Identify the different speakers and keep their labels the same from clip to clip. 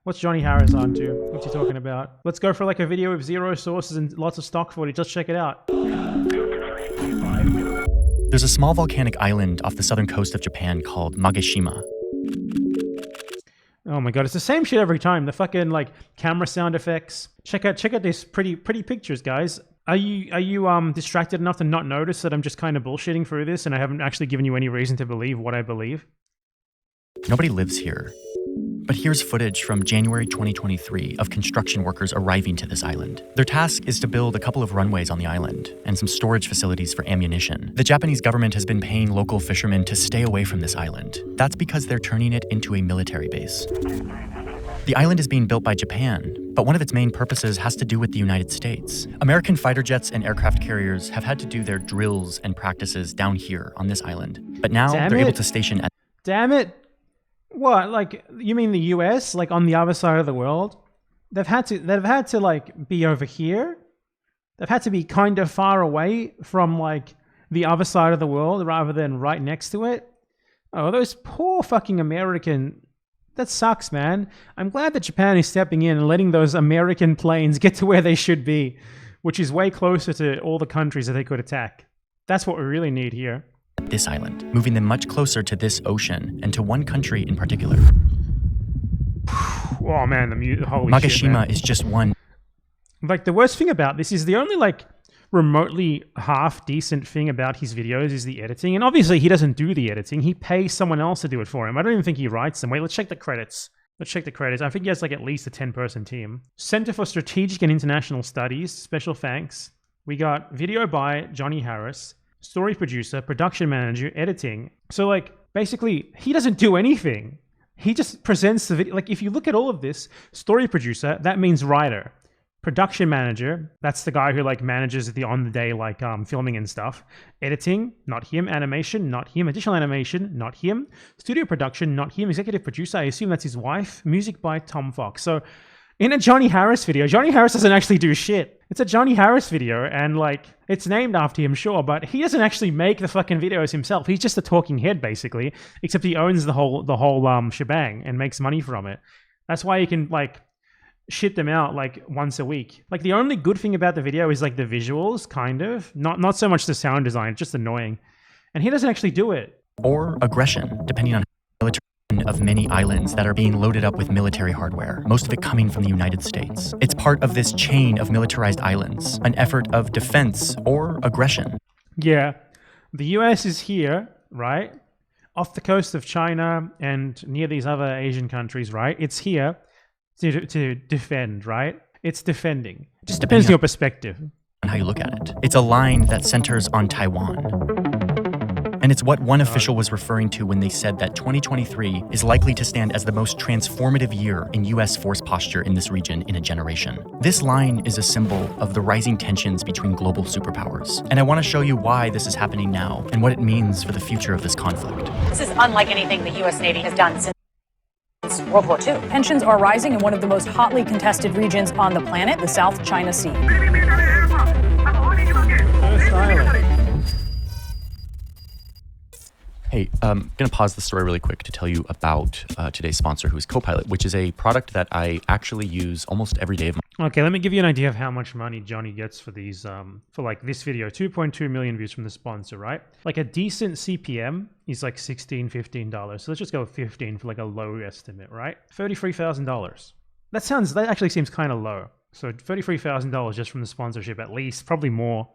Speaker 1: What's Johnny Harris on to? What's he talking about? Let's go for like a video with zero sources and lots of stock footage. Let's check it out.
Speaker 2: There's a small volcanic island off the southern coast of Japan called Mageshima.
Speaker 1: Oh my god, it's the same shit every time. The fucking like camera sound effects. Check out these pretty pictures, guys. Are you distracted enough to not notice that I'm just kind of bullshitting through this and I haven't actually given you any reason to believe what I believe?
Speaker 2: Nobody lives here. But here's footage from January 2023 of construction workers arriving to this island. Their task is to build a couple of runways on the island and some storage facilities for ammunition. The Japanese government has been paying local fishermen to stay away from this island. That's because they're turning it into a military base. The island is being built by Japan, but one of its main purposes has to do with the United States. American fighter jets and aircraft carriers have had to do their drills and practices down here on this island. But now they're able to station at—
Speaker 1: Damn it! What? Like, you mean the US? Like on the other side of the world? They've had to like be over here. They've had to be kind of far away from like the other side of the world rather than right next to it. Oh, those poor fucking American. That sucks, man. I'm glad that Japan is stepping in and letting those American planes get to where they should be, which is way closer to all the countries that they could attack. That's what we really need here.
Speaker 2: This island, moving them much closer to this ocean and to one country in particular.
Speaker 1: Oh man, holy
Speaker 2: Mageshima
Speaker 1: shit, man.
Speaker 2: is just one.
Speaker 1: Like, the worst thing about this is the only like remotely half decent thing about his videos is the editing. And obviously he doesn't do the editing. He pays someone else to do it for him. I don't even think he writes them. Wait, let's check the credits. I think he has like at least a 10-person team. Center for Strategic and International Studies, special thanks. We got video by Johnny Harris, story producer, production manager, editing. So like basically he doesn't do anything. He just presents the video. Like if you look at all of this, story producer, that means writer. Production manager, that's the guy who like manages the on-the-day like filming and stuff. Editing, not him. Animation, not him. Additional animation, not him. Studio production, not him. Executive producer, I assume that's his wife. Music by Tom Fox. So in a Johnny Harris video, Johnny Harris doesn't actually do shit. It's a Johnny Harris video and like it's named after him, sure, but he doesn't actually make the fucking videos himself. He's just a talking head basically, except he owns the whole shebang and makes money from it. That's why he can like shit them out like once a week. Like the only good thing about the video is like the visuals, kind of. Not so much the sound design, just annoying. And he doesn't actually do it.
Speaker 2: Or aggression, depending on military of many islands that are being loaded up with military hardware, most of it coming from the United States. It's part of this chain of militarized islands, an effort of defense or aggression.
Speaker 1: Yeah. The US is here, right? Off the coast of China and near these other Asian countries, right? It's here to defend, right? It's defending. It just depends on your perspective.
Speaker 2: On how you look at it. It's a line that centers on Taiwan. And it's what one official was referring to when they said that 2023 is likely to stand as the most transformative year in US force posture in this region in a generation. This line is a symbol of the rising tensions between global superpowers. And I want to show you why this is happening now and what it means for the future of this conflict.
Speaker 3: This is unlike anything the US Navy has done since World War II.
Speaker 4: Tensions are rising in one of the most hotly contested regions on the planet, the South China Sea.
Speaker 2: Hey, I'm going to pause the story really quick to tell you about today's sponsor, who is Copilot, which is a product that I actually use almost every day of my—
Speaker 1: Okay, let me give you an idea of how much money Johnny gets for these, for like this video. 2.2 million views from the sponsor, right? Like a decent CPM is like $16, $15. So let's just go with 15 for like a low estimate, right? $33,000. That actually seems kind of low. So $33,000 just from the sponsorship, at least, probably more.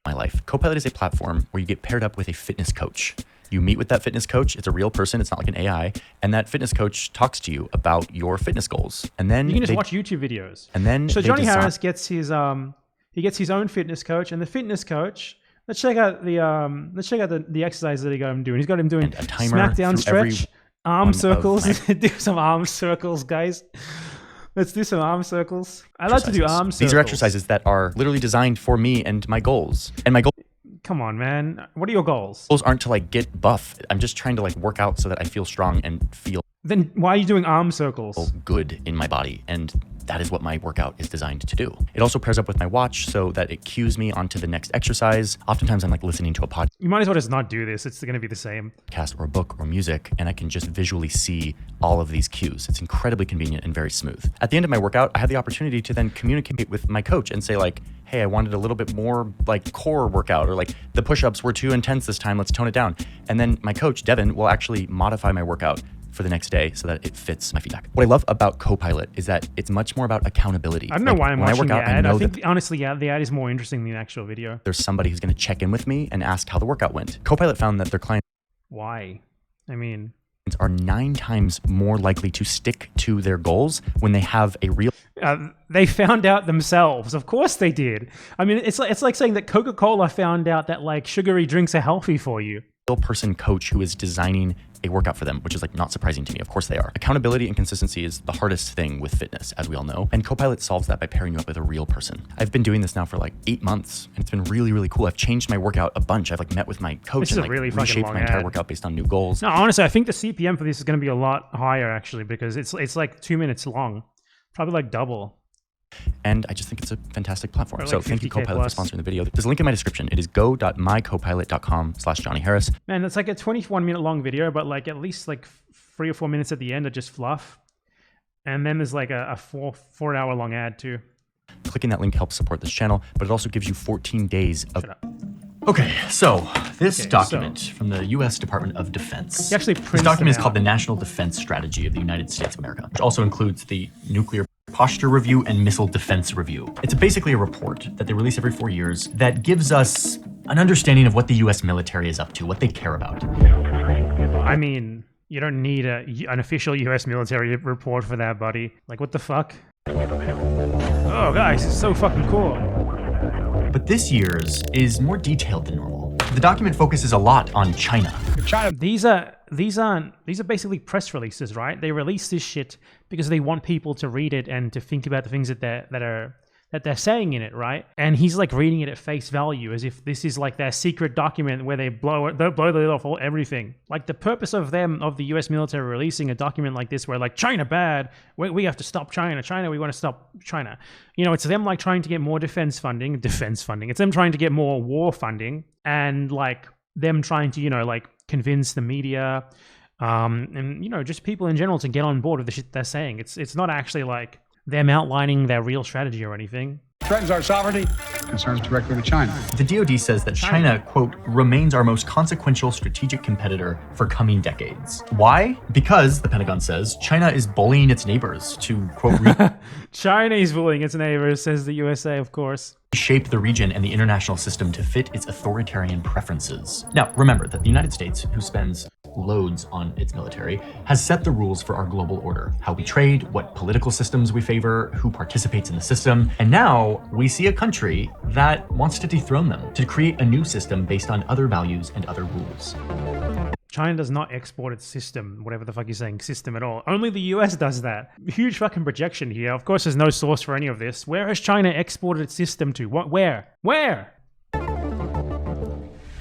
Speaker 2: My life. Copilot is a platform where you get paired up with a fitness coach. You meet with that fitness coach. It's a real person. It's not like an AI. And that fitness coach talks to you about your fitness goals. And then
Speaker 1: you can just watch YouTube videos.
Speaker 2: And then
Speaker 1: so Johnny Harris gets his own fitness coach, and the fitness coach. Let's check out the exercise that he got him doing. He's got him doing
Speaker 2: a timer,
Speaker 1: smackdown stretch, arm circles. Do some arm circles, guys. Let's do some arm circles. I like to do arm circles.
Speaker 2: These are exercises that are literally designed for me and my goals. And my goal.
Speaker 1: come on, man. What are your goals?
Speaker 2: Goals aren't to like get buff. I'm just trying to like work out so that I feel strong and feel
Speaker 1: Then why are you doing arm circles?
Speaker 2: good in my body. And that is what my workout is designed to do. It also pairs up with my watch so that it cues me onto the next exercise. Oftentimes I'm like listening to a podcast
Speaker 1: You might as well just not do this. It's going to be the same.
Speaker 2: or a book or music, and I can just visually see all of these cues. It's incredibly convenient and very smooth. At the end of my workout, I have the opportunity to then communicate with my coach and say like, hey, I wanted a little bit more like core workout, or like the push-ups were too intense this time, let's tone it down. And then my coach, Devin, will actually modify my workout for the next day so that it fits my feedback. What I love about Copilot is that it's much more about accountability.
Speaker 1: I don't know why I'm watching the ad. I think
Speaker 2: that
Speaker 1: honestly, yeah, the ad is more interesting than the actual video.
Speaker 2: there's somebody who's going to check in with me and ask how the workout went. Copilot found that their clients
Speaker 1: Why? I mean,
Speaker 2: are 9 times more likely to stick to their goals when they have a real
Speaker 1: they found out themselves. Of course they did. I mean, it's like saying that Coca-Cola found out that like sugary drinks are healthy for you.
Speaker 2: person coach who is designing a workout for them, which is like not surprising to me. Of course they are. Accountability and consistency is the hardest thing with fitness, as we all know. And Copilot solves that by pairing you up with a real person. I've been doing this now for like 8 months, and it's been really, really cool. I've changed my workout a bunch. I've like met with my coach
Speaker 1: This is
Speaker 2: and
Speaker 1: a
Speaker 2: like
Speaker 1: really fucking
Speaker 2: reshaped
Speaker 1: long
Speaker 2: my entire
Speaker 1: ad.
Speaker 2: workout based on new goals.
Speaker 1: No, honestly, I think the CPM for this is going to be a lot higher actually, because it's like 2 minutes long, probably like double.
Speaker 2: And I just think it's a fantastic platform.
Speaker 1: Or like
Speaker 2: So thank you,
Speaker 1: 50K
Speaker 2: Copilot, for
Speaker 1: plus.
Speaker 2: sponsoring the video. There's a link in my description. It is go.mycopilot.com/Johnny Harris.
Speaker 1: Man, that's like a 21-minute long video, but like at least like 3 or 4 minutes at the end are just fluff. And then there's like a 4 hour long ad too.
Speaker 2: Clicking that link helps support this channel, but it also gives you 14 days of...
Speaker 1: Shut up.
Speaker 2: Okay, so this
Speaker 1: Okay,
Speaker 2: document from the U.S. Department of Defense.
Speaker 1: He actually
Speaker 2: This
Speaker 1: prints
Speaker 2: document is
Speaker 1: them
Speaker 2: called the
Speaker 1: out.
Speaker 2: National Defense Strategy of the United States of America, which also includes the Nuclear Posture Review and Missile Defense Review. It's basically a report that they release every 4 years that gives us an understanding of what the U.S. military is up to, what they care about.
Speaker 1: I mean, you don't need an official US military report for that, buddy. Like, what the fuck? Oh, guys, it's so fucking cool.
Speaker 2: But this year's is more detailed than normal. The document focuses a lot on China.
Speaker 1: These are basically press releases, right? They release this shit because they want people to read it and to think about the things that they're saying in it, right? And he's like reading it at face value as if this is like their secret document where they blow the lid off everything. Like the purpose of the US military releasing a document like this where like China bad, we have to stop China, we want to stop China. You know, it's them like trying to get more defense funding. It's them trying to get more war funding and like them trying to, you know, like convince the media and, you know, just people in general to get on board with the shit they're saying. It's not actually like them outlining their real strategy or anything.
Speaker 5: Threatens our sovereignty, concerns directly with China.
Speaker 2: The DoD says that China, quote, remains our most consequential strategic competitor for coming decades. Why? Because, the Pentagon says, China is bullying its neighbors to, quote,
Speaker 1: China is bullying its neighbors, says the USA, of course.
Speaker 2: reshape the region and the international system to fit its authoritarian preferences. Now, remember that the United States, who spends loads on its military, has set the rules for our global order, how we trade, what political systems we favor, who participates in the system, and now we see a country that wants to dethrone them, to create a new system based on other values and other rules.
Speaker 1: China does not export its system, whatever the fuck you're saying, system at all. Only the US does that. Huge fucking projection here. Of course, there's no source for any of this. Where has China exported its system to? What? Where? Where?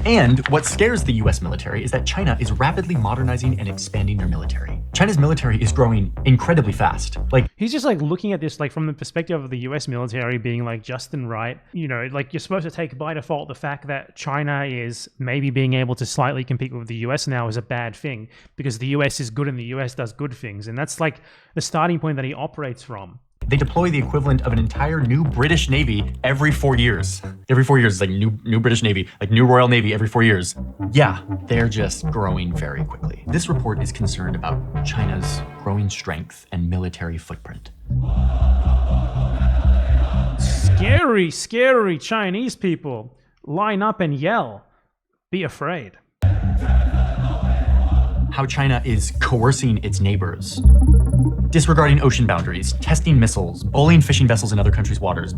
Speaker 2: And what scares the US military is that China is rapidly modernizing and expanding their military. China's military is growing incredibly fast. Like,
Speaker 1: He's just like looking at this like from the perspective of the US military being like Justin Wright. You know, like you're supposed to take by default the fact that China is maybe being able to slightly compete with the US now is a bad thing because the US is good and the US does good things. And that's like the starting point that he operates from.
Speaker 2: they deploy the equivalent of an entire new British Navy every 4 years. Every 4 years, like new British Navy, like new Royal Navy every 4 years. Yeah, they're just growing very quickly. This report is concerned about China's growing strength and military footprint.
Speaker 1: Scary, scary Chinese people. Line up and yell. Be afraid.
Speaker 2: How China is coercing its neighbors, disregarding ocean boundaries, testing missiles, bullying fishing vessels in other countries' waters.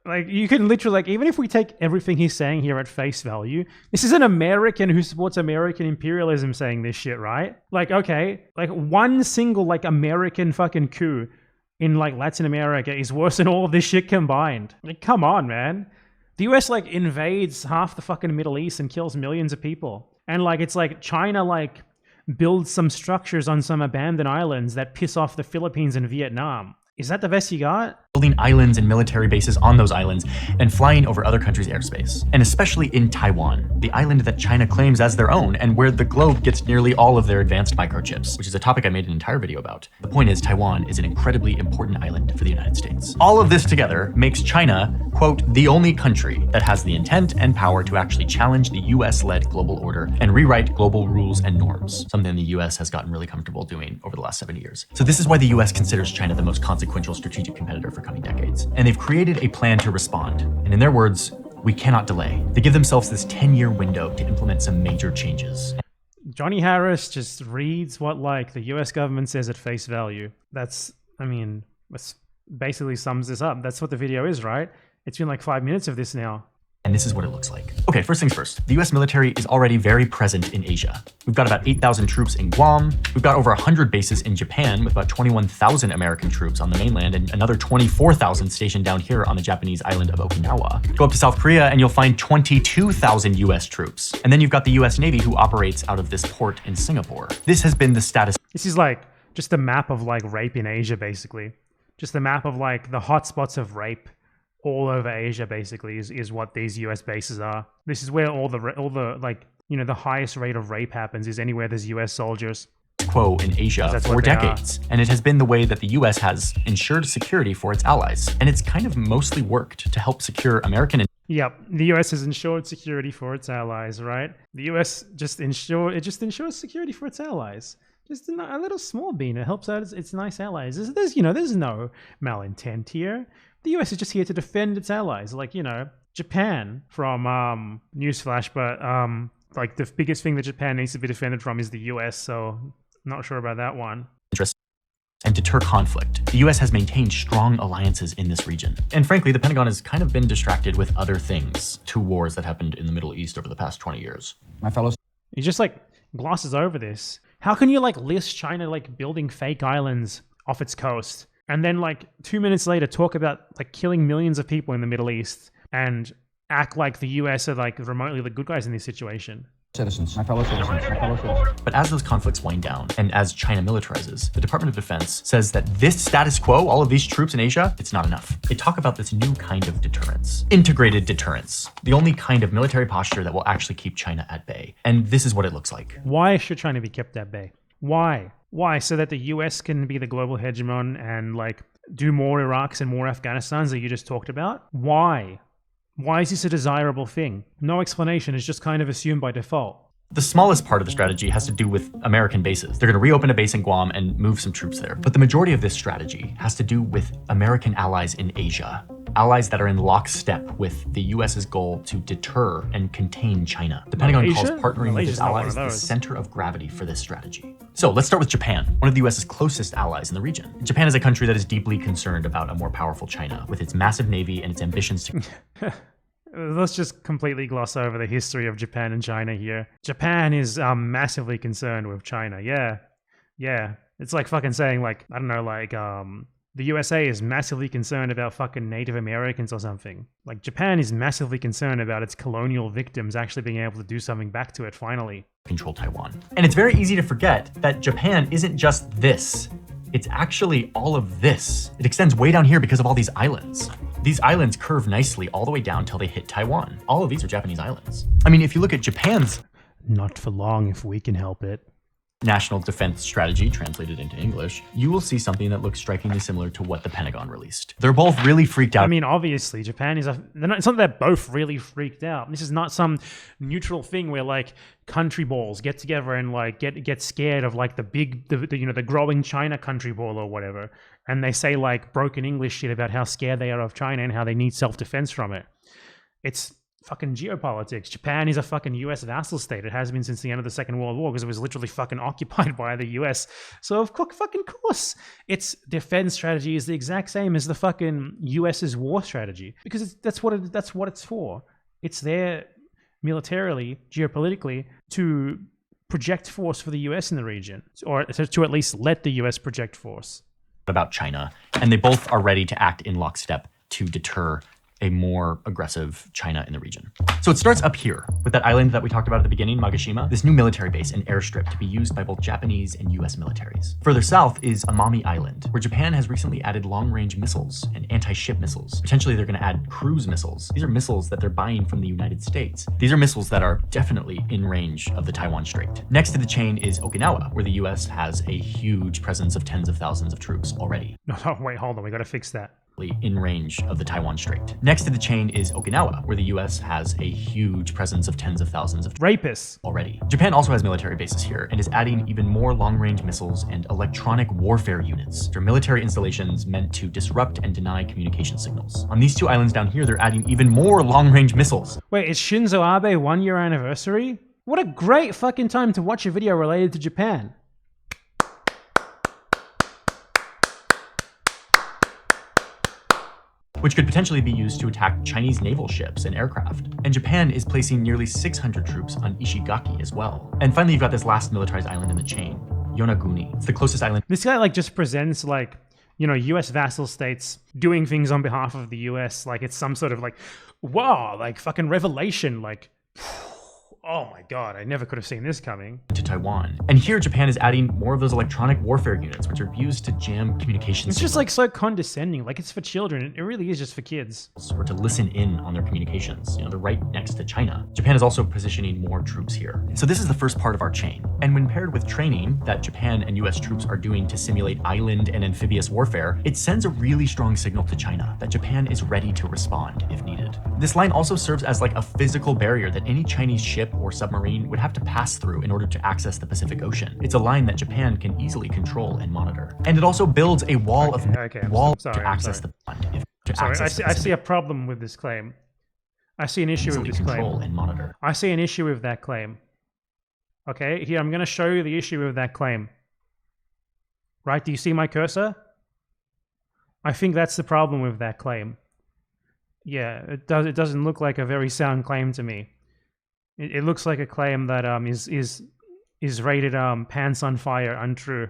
Speaker 1: Like, you can literally, like, even if we take everything he's saying here at face value, this is an American who supports American imperialism saying this shit, right? Like, okay, like one single, like, American fucking coup in, like, Latin America is worse than all of this shit combined. Like, come on, man. The US like invades half the fucking Middle East and kills millions of people. And like it's like China like builds some structures on some abandoned islands that piss off the Philippines and Vietnam. Is that the best you got?
Speaker 2: Building islands and military bases on those islands and flying over other countries' airspace. And especially in Taiwan, the island that China claims as their own and where the globe gets nearly all of their advanced microchips, which is a topic I made an entire video about. The point is, Taiwan is an incredibly important island for the United States. All of this together makes China, quote, the only country that has the intent and power to actually challenge the US-led global order and rewrite global rules and norms, something the US has gotten really comfortable doing over the last 70 years. So this is why the US considers China the most consequential strategic competitor for coming decades. And they've created a plan to respond. And in their words, we cannot delay. They give themselves this 10-year window to implement some major changes.
Speaker 1: Johnny Harris just reads what like the US government says at face value. That's basically sums this up. That's what the video is, right? It's been like 5 minutes of this now.
Speaker 2: And this is what it looks like. Okay, first things first. The US military is already very present in Asia. We've got about 8,000 troops in Guam. We've got over 100 bases in Japan with about 21,000 American troops on the mainland and another 24,000 stationed down here on the Japanese island of Okinawa. Go up to South Korea and you'll find 22,000 US troops. And then you've got the US Navy who operates out of this port in Singapore. This has been the status.
Speaker 1: This is like just a map of like rape in Asia, basically. Just a map of like the hotspots of rape all over Asia, basically, is what these US bases are. This is where all the like, you know, the highest rate of rape happens is anywhere there's US soldiers.
Speaker 2: Quo in Asia for decades. And it has been the way that the US has ensured security for its allies. And it's kind of mostly worked to help secure American.
Speaker 1: Yep, the US has ensured security for its allies, right? The US just ensures security for its allies. Just a little small bean. It helps out its nice allies. There's no malintent here. The US is just here to defend its allies, like, you know, Japan from newsflash, but like the biggest thing that Japan needs to be defended from is the US, so not sure about that one.
Speaker 2: And deter conflict. The US has maintained strong alliances in this region. And frankly, the Pentagon has kind of been distracted with other things. 2 wars that happened in the Middle East over the past 20 years.
Speaker 5: My fellows.
Speaker 1: He just like glosses over this. How can you like list China like building fake islands off its coast? And then like 2 minutes later talk about like killing millions of people in the Middle East and act like the US are like remotely the good guys in this situation.
Speaker 5: Citizens, my fellow citizens, my fellow citizens.
Speaker 2: But as those conflicts wind down and as China militarizes, the Department of Defense says that this status quo, all of these troops in Asia, it's not enough. They talk about this new kind of deterrence. Integrated deterrence. The only kind of military posture that will actually keep China at bay. And this is what it looks like.
Speaker 1: Why should China be kept at bay? Why? Why? So that the US can be the global hegemon and like do more Iraqs and more Afghanistans that you just talked about? Why? Why is this a desirable thing? No explanation. It's just kind of assumed by default.
Speaker 2: The smallest part of the strategy has to do with American bases. They're going to reopen a base in Guam and move some troops there. But the majority of this strategy has to do with American allies in Asia. Allies that are in lockstep with the US's goal to deter and contain China. The Pentagon calls partnering with its allies the center of gravity for this strategy. So let's start with Japan, one of the US's closest allies in the region. Japan is a country that is deeply concerned about a more powerful China, with its massive navy and its ambitions to...
Speaker 1: Let's just completely gloss over the history of Japan and China here. Japan is massively concerned with China. Yeah. It's like fucking saying like, I don't know, like the USA is massively concerned about fucking Native Americans or something. Like Japan is massively concerned about its colonial victims actually being able to do something back to it finally.
Speaker 2: Control Taiwan. And it's very easy to forget that Japan isn't just this. It's actually all of this. It extends way down here because of all these islands. These islands curve nicely all the way down till they hit Taiwan. All of these are Japanese islands. I mean, if you look at Japan's
Speaker 1: not for long if we can help it
Speaker 2: national defense strategy translated into English, you will see something that looks strikingly similar to what the Pentagon released. They're both really freaked out.
Speaker 1: I mean, obviously, Japan is it's not that they're both really freaked out. This is not some neutral thing where like country balls get together and like get scared of like the growing China country ball or whatever, and they say like broken English shit about how scared they are of China and how they need self-defense from it. It's fucking geopolitics. Japan is a fucking US vassal state. It has been since the end of the Second World War because it was literally fucking occupied by the US. So of course, its defense strategy is the exact same as the fucking US's war strategy because that's what it's for. It's there militarily, geopolitically, to project force for the US in the region, or to at least let the US project force.
Speaker 2: About China, and they both are ready to act in lockstep to deter a more aggressive China in the region. So it starts up here with that island that we talked about at the beginning, Magashima, this new military base and airstrip to be used by both Japanese and US militaries. Further south is Amami Island, where Japan has recently added long-range missiles and anti-ship missiles. Potentially they're going to add cruise missiles. These are missiles that they're buying from the United States. These are missiles that are definitely in range of the Taiwan Strait. Next to the chain is Okinawa, where the US has a huge presence of tens of thousands of troops already.
Speaker 1: No, wait, hold on. We got to fix that.
Speaker 2: In range of the Taiwan Strait. Next to the chain is Okinawa, where the US has a huge presence of tens of thousands of
Speaker 1: rapists
Speaker 2: already. Japan also has military bases here and is adding even more long-range missiles and electronic warfare units. They're military installations meant to disrupt and deny communication signals. On these two islands down here, they're adding even more long-range missiles.
Speaker 1: Wait, is Shinzo Abe 1 year anniversary? What a great fucking time to watch a video related to Japan.
Speaker 2: Which could potentially be used to attack Chinese naval ships and aircraft. And Japan is placing nearly 600 troops on Ishigaki as well. And finally, you've got this last militarized island in the chain, Yonaguni. It's the closest island.
Speaker 1: This guy like just presents like, you know, US vassal states doing things on behalf of the US. Like it's some sort of like, wow, like fucking revelation, like, oh my God, I never could have seen this coming.
Speaker 2: To Taiwan. And here Japan is adding more of those electronic warfare units, which are used to jam communications.
Speaker 1: It's just like so condescending, like it's for children. It really is just for kids.
Speaker 2: Or to listen in on their communications. You know, they're right next to China. Japan is also positioning more troops here. So this is the first part of our chain. And when paired with training that Japan and US troops are doing to simulate island and amphibious warfare, it sends a really strong signal to China that Japan is ready to respond if needed. This line also serves as like a physical barrier that any Chinese ship or submarine would have to pass through in order to access the Pacific Ocean. It's a line that Japan can easily control and monitor. And it also builds a wall to access the pond.
Speaker 1: I see a problem with this claim. I see an issue with this claim.
Speaker 2: And monitor.
Speaker 1: I see an issue with that claim. Okay, here I'm going to show you the issue with that claim. Right, do you see my cursor? I think that's the problem with that claim. Yeah, it doesn't look like a very sound claim to me. It looks like a claim that is rated pants on fire untrue,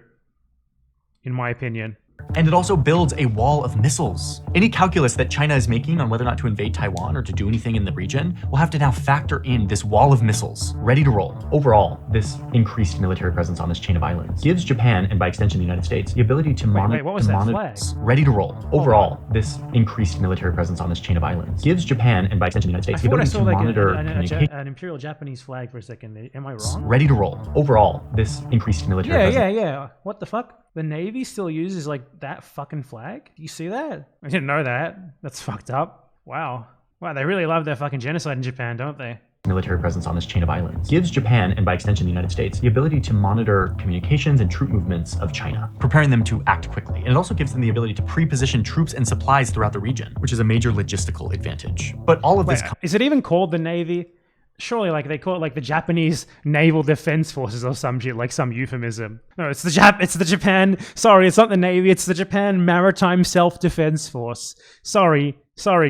Speaker 1: in my opinion.
Speaker 2: And it also builds a wall of missiles. Any calculus that China is making on whether or not to invade Taiwan or to do anything in the region will have to now factor in this wall of missiles ready to roll. Overall, this increased military presence on this chain of islands gives Japan, and by extension the United States, the ability to monitor.
Speaker 1: Wait, what was that flag?
Speaker 2: Ready to roll. Overall, this increased military presence on this chain of islands gives Japan, and by extension the United States, the ability to monitor
Speaker 1: an imperial Japanese flag for a second. Am I wrong?
Speaker 2: Ready to roll. Overall, this increased military presence.
Speaker 1: Yeah. What the fuck? The Navy still uses like that fucking flag? You see that? I didn't know that. That's fucked up. Wow, they really love their fucking genocide in Japan, don't they?
Speaker 2: Military presence on this chain of islands gives Japan, and by extension the United States, the ability to monitor communications and troop movements of China, preparing them to act quickly. And it also gives them the ability to pre-position troops and supplies throughout the region, which is a major logistical advantage. But all of this...
Speaker 1: Is it even called the Navy? Surely, like, they call it, like, the Japanese Naval Defense Forces or some shit, like some euphemism. No, it's the Japan... Sorry, it's not the Navy, it's the Japan Maritime Self-Defense Force. Sorry,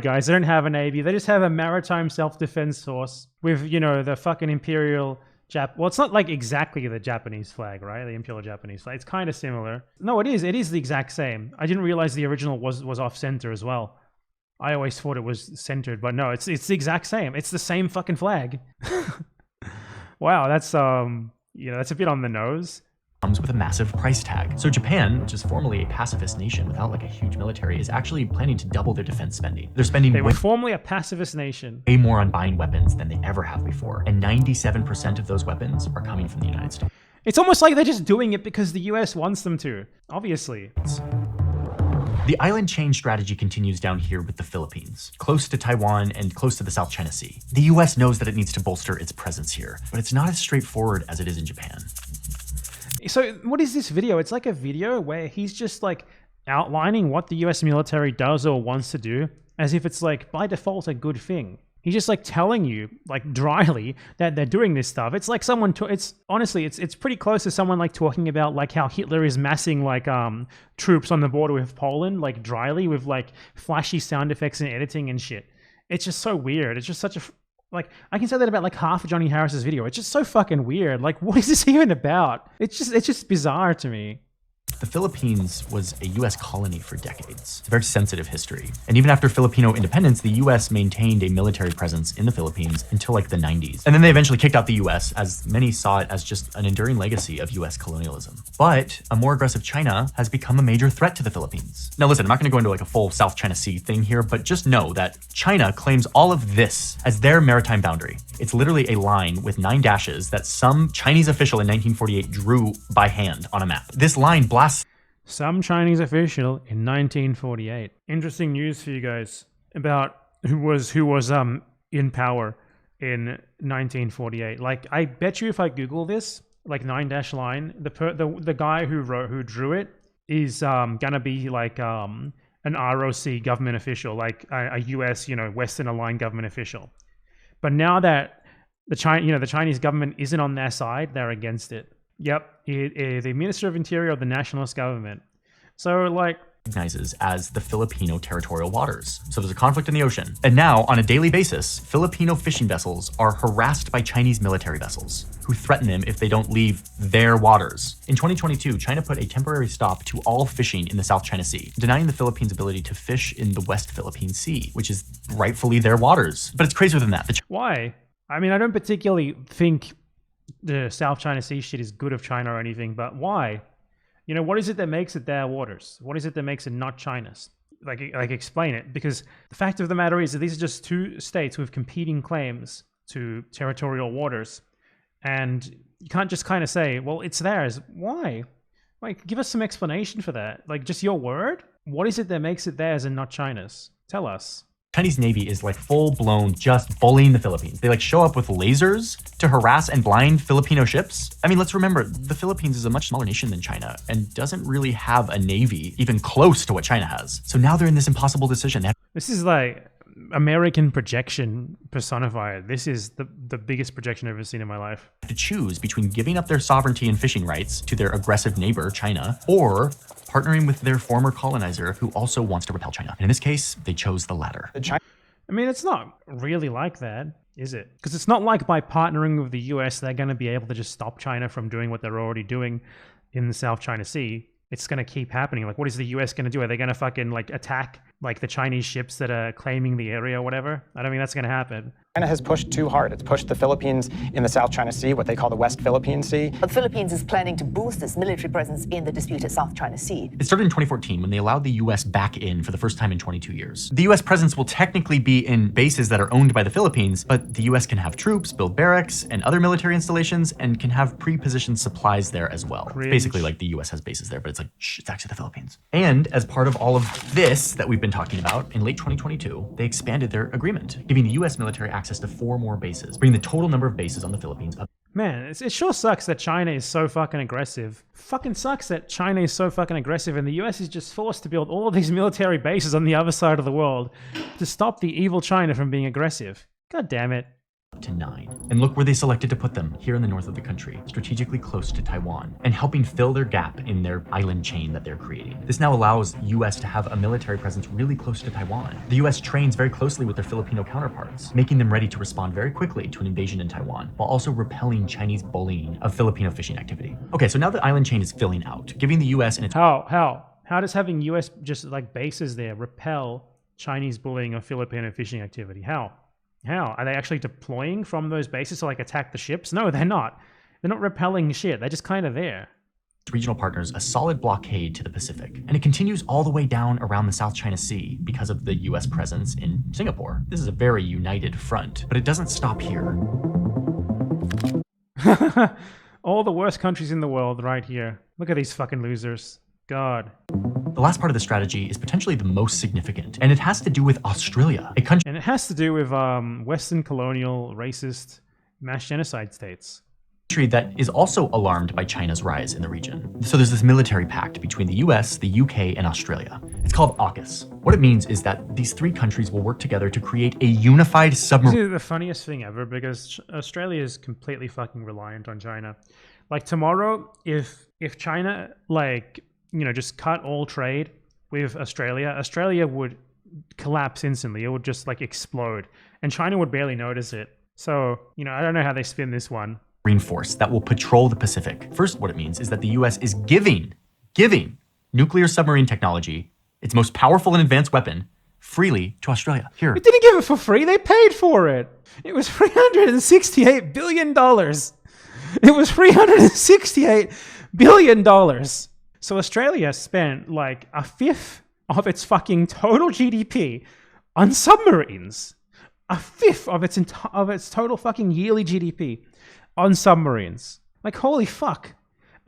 Speaker 1: guys, they don't have a Navy. They just have a Maritime Self-Defense Force with, you know, the fucking Imperial... Well, it's not, like, exactly the Japanese flag, right? The Imperial Japanese flag. It's kind of similar. No, it is. It is the exact same. I didn't realize the original was off-center as well. I always thought it was centered, but no, it's the exact same. It's the same fucking flag. Wow, that's that's a bit on the nose.
Speaker 2: Comes with a massive price tag. So Japan, which is formerly a pacifist nation without like a huge military, is actually planning to double their defense spending. They
Speaker 1: were formerly a pacifist nation.
Speaker 2: Way more on buying weapons than they ever have before. And 97% of those weapons are coming from the United States.
Speaker 1: It's almost like they're just doing it because the US wants them to, obviously.
Speaker 2: The island chain strategy continues down here with the Philippines, close to Taiwan and close to the South China Sea. The US knows that it needs to bolster its presence here, but it's not as straightforward as it is in Japan.
Speaker 1: So what is this video? It's like a video where he's just like outlining what the US military does or wants to do, as if it's like by default a good thing. He's just like telling you like dryly that they're doing this stuff. It's like someone, it's pretty close to someone like talking about like how Hitler is massing like troops on the border with Poland, like dryly with like flashy sound effects and editing and shit. It's just so weird. It's just such a, like, I can say that about like half of Johnny Harris's video. It's just so fucking weird. Like, what is this even about? It's just bizarre to me.
Speaker 2: The Philippines was a US colony for decades. It's a very sensitive history. And even after Filipino independence, the US maintained a military presence in the Philippines until like the 90s. And then they eventually kicked out the US, as many saw it as just an enduring legacy of US colonialism. But a more aggressive China has become a major threat to the Philippines. Now listen, I'm not gonna go into like a full South China Sea thing here, but just know that China claims all of this as their maritime boundary. It's literally a line with 9 dashes that some Chinese official in 1948 drew by hand on a map. This line blasts
Speaker 1: some Chinese official in 1948. Interesting news for you guys about who was in power in 1948. Like, I bet you if I Google this, like 9-dash line, the guy who drew it is gonna be like an ROC government official, like a US, Western aligned government official. But now that the Chinese government isn't on their side, they're against it. Yep, the Minister of Interior of the Nationalist government. So, like,
Speaker 2: recognizes as the Filipino territorial waters. So there's a conflict in the ocean. And now, on a daily basis, Filipino fishing vessels are harassed by Chinese military vessels who threaten them if they don't leave their waters. In 2022, China put a temporary stop to all fishing in the South China Sea, denying the Philippines' ability to fish in the West Philippine Sea, which is rightfully their waters. But it's crazier than that.
Speaker 1: Why? I mean, I don't particularly think the South China Sea shit is good of China or anything, but why? What is it that makes it their waters? What is it that makes it not China's? Like explain it. Because the fact of the matter is that these are just two states with competing claims to territorial waters. And you can't just kind of say, well, it's theirs. Why? Like, give us some explanation for that. Like, just your word? What is it that makes it theirs and not China's? Tell us.
Speaker 2: Chinese Navy is like full-blown just bullying the Philippines. They like show up with lasers to harass and blind Filipino ships. I mean, let's remember, the Philippines is a much smaller nation than China and doesn't really have a navy even close to what China has. So now they're in this impossible decision.
Speaker 1: This is like American projection personified. This is the biggest projection I've ever seen in my life.
Speaker 2: To choose between giving up their sovereignty and fishing rights to their aggressive neighbor, China, or partnering with their former colonizer who also wants to repel China. And in this case, they chose the latter.
Speaker 1: I mean, it's not really like that, is it? Because it's not like by partnering with the US, they're going to be able to just stop China from doing what they're already doing in the South China Sea. It's going to keep happening. Like, what is the US going to do? Are they going to fucking like attack like the Chinese ships that are claiming the area or whatever? I don't think that's going to happen.
Speaker 6: China has pushed too hard. It's pushed the Philippines in the South China Sea, what they call the West Philippine Sea.
Speaker 7: The Philippines is planning to boost its military presence in the disputed South China Sea.
Speaker 2: It started in 2014 when they allowed the US back in for the first time in 22 years. The US presence will technically be in bases that are owned by the Philippines, but the US can have troops, build barracks, and other military installations, and can have pre-positioned supplies there as well. It's basically like the US has bases there, but it's like, shh, it's actually the Philippines. And as part of all of this that we've been talking about, in late 2022, they expanded their agreement, giving the US military access to 4 more bases, bringing the total number of bases on the Philippines up.
Speaker 1: Man, it sure sucks that China is so fucking aggressive. Fucking sucks that China is so fucking aggressive and the US is just forced to build all of these military bases on the other side of the world to stop the evil China from being aggressive. God damn it.
Speaker 2: To 9. And look where they selected to put them, here in the north of the country, strategically close to Taiwan, and helping fill their gap in their island chain that they're creating. This now allows US to have a military presence really close to Taiwan. The US trains very closely with their Filipino counterparts, making them ready to respond very quickly to an invasion in Taiwan, while also repelling Chinese bullying of Filipino fishing activity. Okay, so now the island chain is filling out, giving the US and its—
Speaker 1: How does having US just like bases there repel Chinese bullying of Filipino fishing activity? How? Are they actually deploying from those bases to like attack the ships? No, they're not. They're not repelling shit. They're just kind of there.
Speaker 2: Regional partners a solid blockade to the Pacific. And it continues all the way down around the South China Sea because of the US presence in Singapore. This is a very united front, but it doesn't stop here.
Speaker 1: All the worst countries in the world right here. Look at these fucking losers. God.
Speaker 2: The last part of the strategy is potentially the most significant, and it has to do with Australia, a country—
Speaker 1: And it has to do with Western colonial, racist, mass genocide states.
Speaker 2: That is also alarmed by China's rise in the region. So there's this military pact between the US, the UK, and Australia. It's called AUKUS. What it means is that these 3 countries will work together to create a unified submarine—
Speaker 1: This is the funniest thing ever because Australia is completely fucking reliant on China. Like tomorrow, if China just cut all trade with Australia would collapse instantly. It would just like explode. And China would barely notice it. So, I don't know how they spin this one.
Speaker 2: Force that will patrol the Pacific. First, what it means is that the US is giving giving nuclear submarine technology, its most powerful and advanced weapon, freely to Australia. Here.
Speaker 1: It didn't give it for free. They paid for it. It was $368 billion. It was $368 billion. So Australia spent like a fifth of its fucking total GDP on submarines. A fifth of its total fucking yearly GDP on submarines. Like, holy fuck.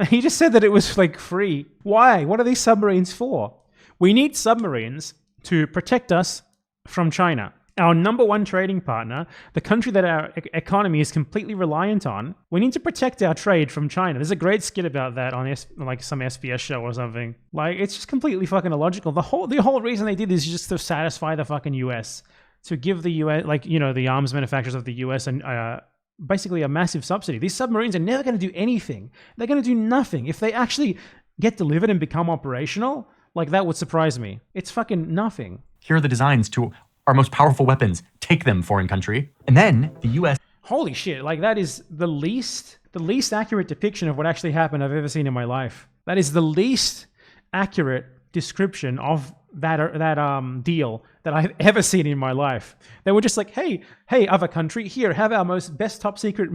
Speaker 1: He just said that it was like free. Why? What are these submarines for? We need submarines to protect us from China, our number one trading partner, the country that our economy is completely reliant on. We need to protect our trade from China. There's a great skit about that on like some SBS show or something. Like, it's just completely fucking illogical. The whole reason they did this is just to satisfy the fucking US, to give the US, like, you know, the arms manufacturers of the US and basically a massive subsidy. These submarines are never going to do anything. They're going to do nothing. If they actually get delivered and become operational, like, that would surprise me. It's fucking nothing.
Speaker 2: Here are the designs to our most powerful weapons. Take them, foreign country. And then the US.
Speaker 1: Holy shit, like, that is the least accurate depiction of what actually happened I've ever seen in my life. That is the least accurate description of that deal that I've ever seen in my life. They were just like, hey, other country, here, have our best top secret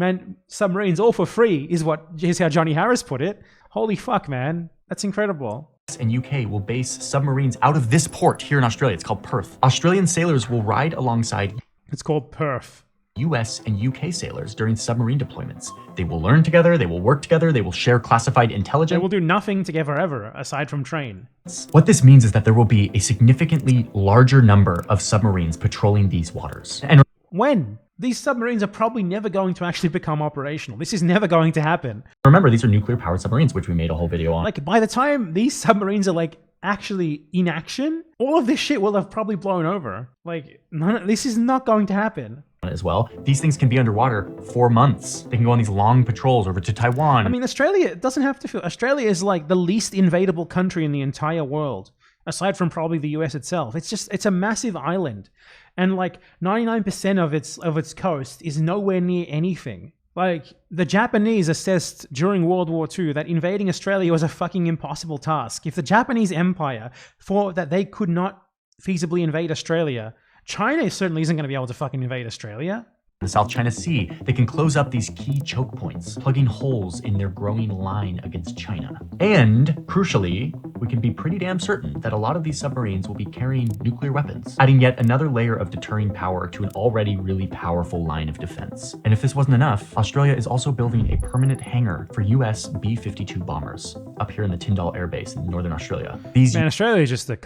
Speaker 1: submarines all for free, is how Johnny Harris put it. Holy fuck, man. That's incredible.
Speaker 2: And UK will base submarines out of this port here in Australia. It's called Perth. Australian sailors will ride alongside.
Speaker 1: It's called Perth.
Speaker 2: US and UK sailors during submarine deployments. They will learn together, they will work together, they will share classified intelligence.
Speaker 1: They will do nothing together ever, aside from train.
Speaker 2: What this means is that there will be a significantly larger number of submarines patrolling these waters. And
Speaker 1: when? These submarines are probably never going to actually become operational. This is never going to happen.
Speaker 2: remember, these are nuclear-powered submarines, which we made a whole video on.
Speaker 1: Like, by the time these submarines are, like, actually in action, all of this shit will have probably blown over. Like, this is not going to happen.
Speaker 2: As well. These things can be underwater for months. They can go on these long patrols over to Taiwan.
Speaker 1: I mean, Australia doesn't have to feel... Australia is like the least invadable country in the entire world, aside from probably the US itself. It's a massive island. And like 99% of its coast is nowhere near anything. Like, the Japanese assessed during World War II that invading Australia was a fucking impossible task. If the Japanese Empire thought that they could not feasibly invade Australia, China certainly isn't going to be able to fucking invade Australia.
Speaker 2: The South China Sea, they can close up these key choke points, plugging holes in their growing line against China. And, crucially, we can be pretty damn certain that a lot of these submarines will be carrying nuclear weapons, adding yet another layer of deterring power to an already really powerful line of defense. And if this wasn't enough, Australia is also building a permanent hangar for US B-52 bombers up here in the Tyndall Air Base in Northern Australia.
Speaker 1: Australia is just a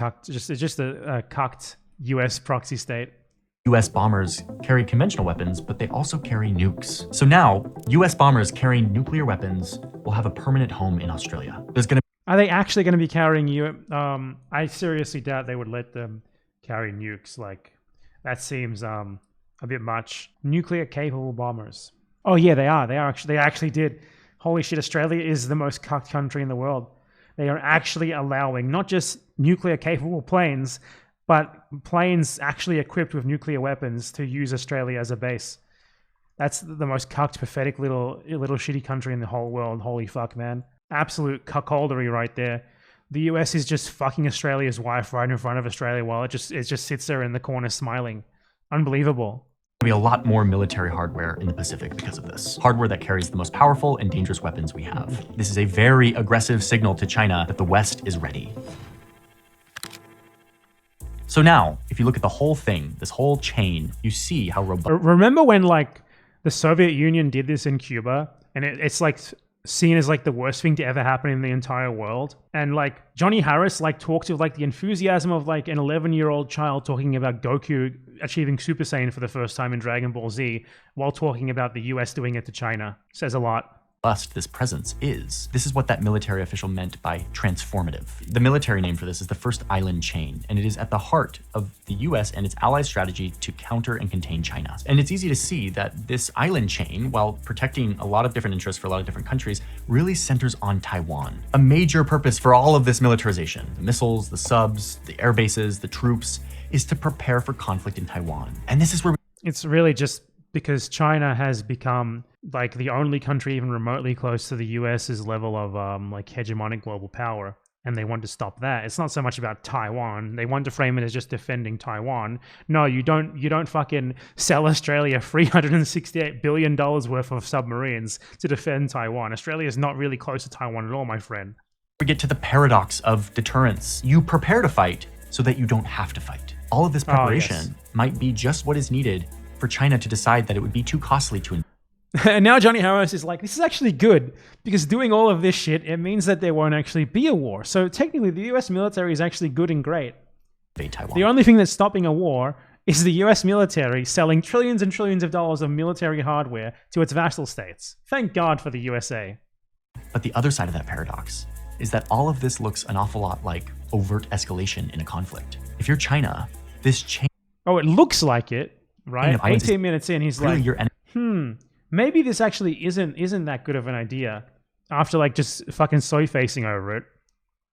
Speaker 1: cucked US proxy state.
Speaker 2: US bombers carry conventional weapons, but they also carry nukes. So now, US bombers carrying nuclear weapons will have a permanent home in Australia.
Speaker 1: Are they actually going to be carrying I seriously doubt they would let them carry nukes. Like, that seems a bit much. Nuclear capable bombers. Oh yeah, they are. They actually did. Holy shit, Australia is the most cucked country in the world. They are actually allowing not just nuclear capable planes, but planes actually equipped with nuclear weapons to use Australia as a base. That's the most cucked, pathetic little shitty country in the whole world. Holy fuck, man. Absolute cuckoldery right there. The US is just fucking Australia's wife right in front of Australia while it just sits there in the corner smiling. Unbelievable.
Speaker 2: There'll be a lot more military hardware in the Pacific because of this. Hardware that carries the most powerful and dangerous weapons we have. This is a very aggressive signal to China that the West is ready. So now, if you look at the whole thing, this whole chain, you see how robust...
Speaker 1: Remember when, like, the Soviet Union did this in Cuba? And it's, like, seen as, like, the worst thing to ever happen in the entire world? And, like, Johnny Harris, like, talked with, like, the enthusiasm of, like, an 11-year-old child talking about Goku achieving Super Saiyan for the first time in Dragon Ball Z, while talking about the US doing it to China. Says a lot.
Speaker 2: This presence is. This is what that military official meant by transformative. The military name for this is the First Island Chain, and it is at the heart of the US and its allies' strategy to counter and contain China. And it's easy to see that this island chain, while protecting a lot of different interests for a lot of different countries, really centers on Taiwan. A major purpose for all of this militarization, the missiles, the subs, the air bases, the troops, is to prepare for conflict in Taiwan. And this is where
Speaker 1: it's really just because China has become like the only country even remotely close to the US's level of like hegemonic global power. and they want to stop that. It's not so much about Taiwan. They want to frame it as just defending Taiwan. No, you don't fucking sell Australia $368 billion worth of submarines to defend Taiwan. Australia is not really close to Taiwan at all, my friend.
Speaker 2: We get to the paradox of deterrence. You prepare to fight so that you don't have to fight. All of this preparation might be just what is needed for China to decide that it would be too costly to
Speaker 1: And now Johnny Harris is like, this is actually good, because doing all of this shit, it means that there won't actually be a war. So technically, the US military is actually good and great.
Speaker 2: invade Taiwan.
Speaker 1: The only thing that's stopping a war is the US military selling trillions and trillions of dollars of military hardware to its vassal states. Thank God for the USA.
Speaker 2: But the other side of that paradox is that all of this looks an awful lot like overt escalation in a conflict. If you're China, this change...
Speaker 1: Oh, it looks like it, right?
Speaker 2: Chain of
Speaker 1: 18 minutes in, he's
Speaker 2: really
Speaker 1: like,
Speaker 2: your enemy.
Speaker 1: Maybe this actually isn't that good of an idea after like just fucking soy facing over it.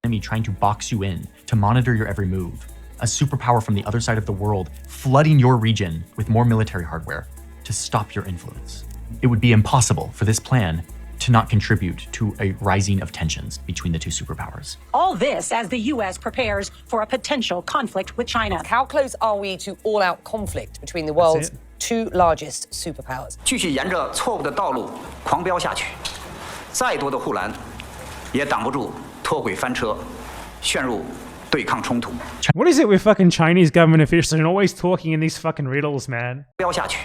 Speaker 2: Enemy trying to box you in, to monitor your every move. A superpower from the other side of the world flooding your region with more military hardware to stop your influence. It would be impossible for this plan to not contribute to a rising of tensions between the two superpowers.
Speaker 3: All this as the U.S. prepares for a potential conflict with China.
Speaker 7: How close are we to all-out conflict between the world's two largest superpowers?
Speaker 8: 继续沿着错误的道路狂飙下去，再多的护栏也挡不住脱轨翻车，陷入对抗冲突。
Speaker 1: What is it with fucking Chinese government officials and always talking in these fucking riddles, man?
Speaker 8: 飙下去，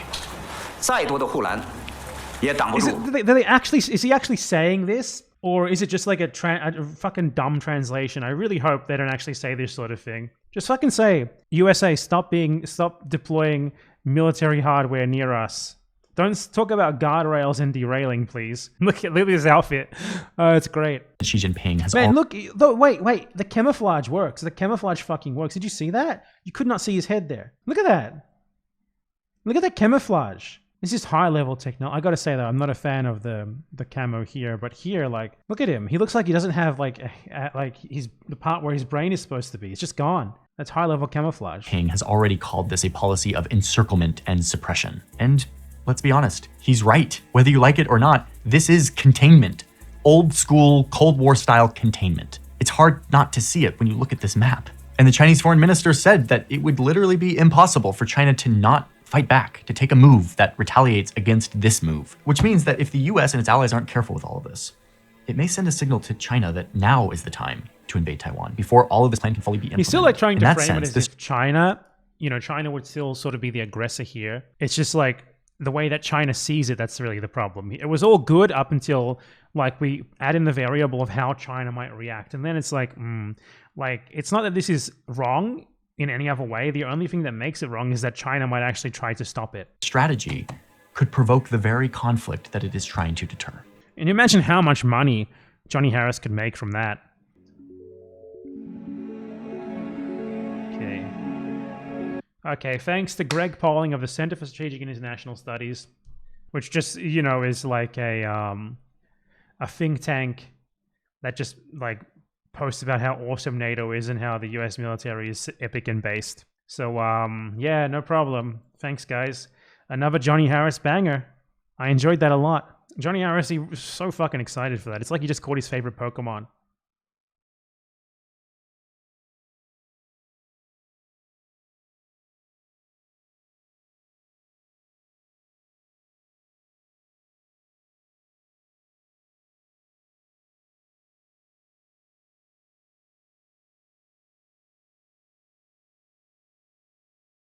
Speaker 8: 再多的护栏也挡不住。
Speaker 1: Is he actually saying this? Or is it just like a fucking dumb translation? I really hope they don't actually say this sort of thing. Just fucking say, USA, stop deploying military hardware near us. Don't talk about guardrails and derailing, please. Look at this outfit. Oh, it's great.
Speaker 2: Xi Jinping has
Speaker 1: Man, look, wait, the camouflage works. The camouflage fucking works. Did you see that? You could not see his head there. Look at that. Look at that camouflage. This is high-level technology. I gotta say though, I'm not a fan of the camo here, but here, like, look at him. He looks like he doesn't have like the part where his brain is supposed to be. It's just gone. That's high-level camouflage.
Speaker 2: King has already called this a policy of encirclement and suppression. And let's be honest, he's right. Whether you like it or not, this is containment. Old school Cold War style containment. It's hard not to see it when you look at this map. And the Chinese foreign minister said that it would literally be impossible for China to not fight back, to take a move that retaliates against this move. Which means that if the US and its allies aren't careful with all of this, it may send a signal to China that now is the time to invade Taiwan, before all of this plan can fully be implemented.
Speaker 1: He's still like trying to
Speaker 2: In that
Speaker 1: frame it
Speaker 2: sense,
Speaker 1: as if China, China would still sort of be the aggressor here. It's just like the way that China sees it, that's really the problem. It was all good up until like we add in the variable of how China might react. And then it's like, it's not that this is wrong in any other way. The only thing that makes it wrong is that China might actually try to stop it.
Speaker 2: strategy could provoke the very conflict that it is trying to deter.
Speaker 1: And you imagine how much money Johnny Harris could make from that. Okay, thanks to Greg Pauling of the Center for Strategic and International Studies, which just, is like a think tank that just like posts about how awesome NATO is and how the US military is epic and based. So, yeah, no problem. Thanks, guys. Another Johnny Harris banger. I enjoyed that a lot. Johnny Harris, he was so fucking excited for that. It's like he just caught his favorite Pokemon.